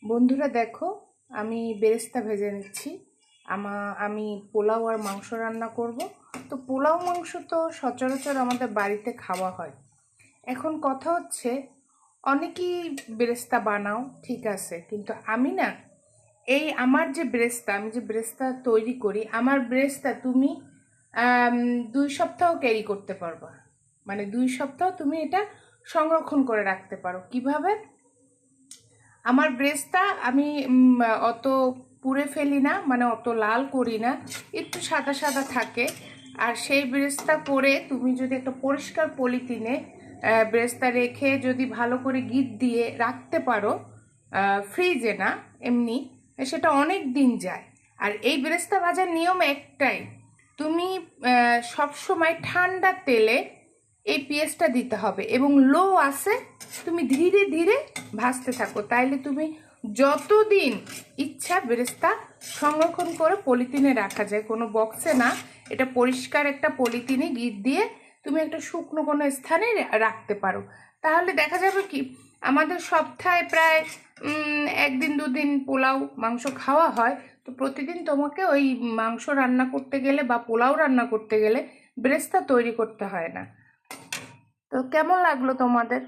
বন্ধুরা দেখো, আমি বেরেস্তা ভেজে নিচ্ছি। আমি পোলাও আর মাংস রান্না করব। তো পোলাও মাংস তো সচরাচর আমাদের বাড়িতে খাওয়া হয়। এখন কথা হচ্ছে, অনেকেই বেরেস্তা বানাও, ঠিক আছে, কিন্তু আমি না, এই আমার যে বেরেস্তা, আমি যে বেরেস্তা তৈরি করি, আমার বেরেস্তা তুমি 2 সপ্তাহ ক্যারি করতে পারবা। মানে 2 সপ্তাহ তুমি এটা সংরক্ষণ করে রাখতে পারো। কিভাবে? আমার ব্রেস্তা আমি অত পুড়ে ফেলি না, মানে অত লাল করি না, একটু সাদা সাদা থাকে। আর সেই ব্রেস্তা করে তুমি যদি একটা পরিষ্কার পলিথিনে ব্রেস্তা রেখে যদি ভালো করে গিট দিয়ে রাখতে পারো, ফ্রিজে না, এমনি, সেটা অনেক দিন যায়। আর এই ব্রেস্তা ভাজার নিয়ম একটাই, তুমি সব সময় ঠান্ডা তেলে এই পেঁয়াজটা দিতে হবে এবং লো আছে, তুমি ধীরে ধীরে ভাজতে থাকো। তাইলে তুমি যতদিন ইচ্ছা বেরেস্তা সংরক্ষণ করে পলিথিনে রাখা যায়, কোনো বক্সে না, এটা পরিষ্কার একটা পলিথিনে গিট দিয়ে তুমি একটা শুকনো কোনো স্থানে রাখতে পারো। তাহলে দেখা যাবে কি, আমাদের সপ্তাহে প্রায় 1 দিন 2 দিন পোলাও মাংস খাওয়া হয়। তো প্রতিদিন তোমাকে ওই মাংস রান্না করতে গেলে বা পোলাও রান্না করতে গেলে বেরেস্তা তৈরি করতে হয় না। তো কেমন লাগলো তোমাদের?